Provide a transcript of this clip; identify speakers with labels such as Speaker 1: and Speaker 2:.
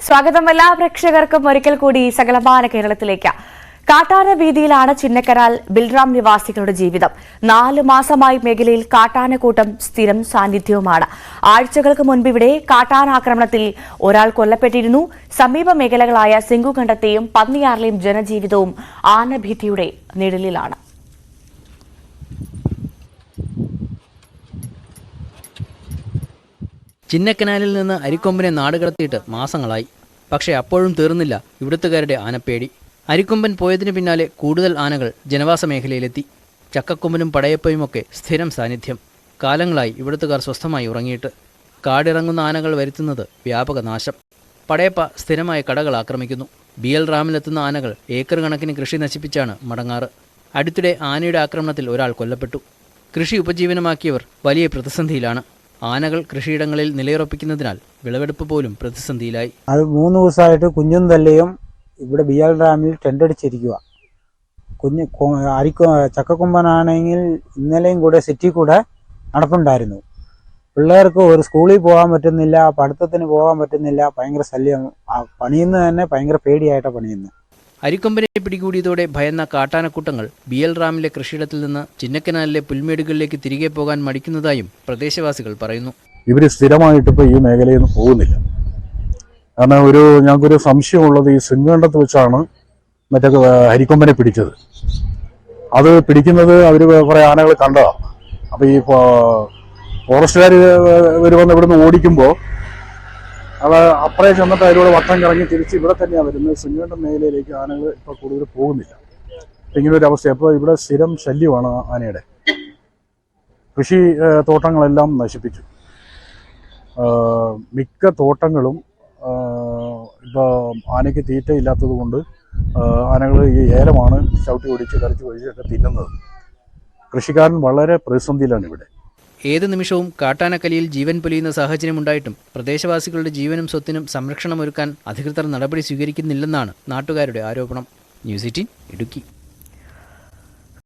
Speaker 1: സ്വാഗതം എല്ലാ പ്രേക്ഷകർക്കും ഒരിക്കൽ കൂടി സകലമാന കേരളത്തിലേക്ക്. കാട്ടാന ഭീതിയിലാണ് ചിന്നക്കനാൽ ബിൽറാം നിവാസികളുടെ ജീവിതം. 4 മാസമായി മേഖലയിൽ കാട്ടാനക്കൂട്ടം സ്ഥിരം സാന്നിധ്യവുമാണ്. ആഴ്ചകൾക്ക് മുൻപ് ഇവിടെ കാട്ടാനാക്രമണത്തിൽ ഒരാൾ കൊല്ലപ്പെട്ടിരുന്നു. സമീപ മേഖലകളായ സിംഗുകണ്ടത്തെയും പന്നിയാറിലെയും ജനജീവിതവും ആനഭീതിയുടെ നിഴലിലാണ്.
Speaker 2: ചിന്നക്കനാലിൽ നിന്ന് അരിക്കൊമ്പനെ നാടുകടത്തിയിട്ട് മാസങ്ങളായി. പക്ഷേ അപ്പോഴും തീർന്നില്ല ഇവിടുത്തുകാരുടെ ആനപ്പേടി. അരിക്കൊമ്പൻ പോയതിനു പിന്നാലെ കൂടുതൽ ആനകൾ ജനവാസ മേഖലയിലെത്തി. ചക്കക്കൊമ്പനും പടയപ്പയുമൊക്കെ സ്ഥിരം സാന്നിധ്യം. കാലങ്ങളായി ഇവിടുത്തുകാർ സ്വസ്ഥമായി ഉറങ്ങിയിട്ട്. കാടിറങ്ങുന്ന ആനകൾ വരുത്തുന്നത് വ്യാപക നാശം. പടയപ്പ സ്ഥിരമായ കടകൾ ആക്രമിക്കുന്നു. BL റാമിലെത്തുന്ന ആനകൾ ഏക്കർ കണക്കിന് കൃഷി നശിപ്പിച്ചാണ് മടങ്ങാറ്. അടുത്തിടെ ആനയുടെ ആക്രമണത്തിൽ ഒരാൾ കൊല്ലപ്പെട്ടു. കൃഷി ഉപജീവനമാക്കിയവർ വലിയ പ്രതിസന്ധിയിലാണ്. ആനകൾ കൃഷിയിടങ്ങളിൽ നിലയുറപ്പിക്കുന്നതിനാൽ വിളവെടുപ്പ് പോലും പ്രതിസന്ധിയിലായി.
Speaker 3: അത് 3 ദിവസമായിട്ട് കുഞ്ഞും തല്ലയും ഇവിടെ BL ഡാമിൽ ടെൻഡടിച്ചിരിക്കുക. ചക്കക്കൊമ്പനാണെങ്കിൽ ഇന്നലെയും കൂടെ സിറ്റി കൂടെ നടപ്പുണ്ടായിരുന്നു. പിള്ളേർക്ക് ഒരു സ്കൂളിൽ പോകാൻ പറ്റുന്നില്ല, പഠിത്തത്തിന് പോകാൻ പറ്റുന്നില്ല. ഭയങ്കര ശല്യം. പണിയുന്നത് തന്നെ ഭയങ്കര പേടിയായിട്ടാണ് പണിയുന്നത്.
Speaker 2: അരിക്കൊമ്പനെ പിടികൂടിയതോടെ ഭയന്ന കാട്ടാനക്കൂട്ടങ്ങൾ BL റാമിലെ കൃഷിയിടത്തിൽ നിന്ന് ചിന്നക്കനാലിലെ പുൽമേടുകളിലേക്ക് തിരികെ പോകാൻ മടിക്കുന്നതായും പ്രദേശവാസികൾ പറയുന്നു.
Speaker 4: ഇവർ സ്ഥിരമായിട്ടിപ്പോൾ ഈ മേഖലയിൽ നിന്ന് പോകുന്നില്ല. കാരണം ഞങ്ങൾക്കൊരു സംശയമുള്ളത് ഈ സിംഗണ്ടത്ത് വെച്ചാണ് മറ്റേ അരിക്കൊമ്പനെ പിടിച്ചത്. അത് പിടിക്കുന്നത് അവർ കുറേ ആനകൾ കണ്ടതാണ്. അപ്പോൾ ഈ ഫോറസ്റ്റുകാർ ഇവർ വന്ന് ഇവിടുന്ന് ഓടിക്കുമ്പോൾ അത് അപ്പുറേ ചെന്നിട്ട് അതിലൂടെ വട്ടം കറങ്ങി തിരിച്ച് ഇവിടെ തന്നെയാണ് വരുന്നത്. സിംഗണ്ടം മേഖലയിലേക്ക് ആനകൾ ഇപ്പോൾ കൂടുതൽ പോകുന്നില്ല. ഇങ്ങനൊരു അവസ്ഥ. അപ്പോൾ ഇവിടെ സ്ഥിരം ശല്യമാണ് ആനയുടെ. കൃഷി തോട്ടങ്ങളെല്ലാം നശിപ്പിച്ചു. മിക്ക തോട്ടങ്ങളും ഇപ്പോൾ ആനയ്ക്ക് തീറ്റയില്ലാത്തത് കൊണ്ട് ആനകൾ ഈ ഏലമാണ് ചവിട്ടി ഒടിച്ച് കരച്ച് ഒഴിച്ചൊക്കെ തിന്നുന്നത്. കൃഷിക്കാരൻ വളരെ പ്രതിസന്ധിയിലാണ് ഇവിടെ.
Speaker 2: ഏത് നിമിഷവും കാട്ടാനക്കലിയിൽ ജീവൻ പൊലിയുന്ന സാഹചര്യമുണ്ടായിട്ടും പ്രദേശവാസികളുടെ ജീവനും സ്വത്തിനും സംരക്ഷണമൊരുക്കാൻ അധികൃതർ നടപടി സ്വീകരിക്കുന്നില്ലെന്നാണ് നാട്ടുകാരുടെ ആരോപണം. ന്യൂസ് 18 ഇടുക്കി.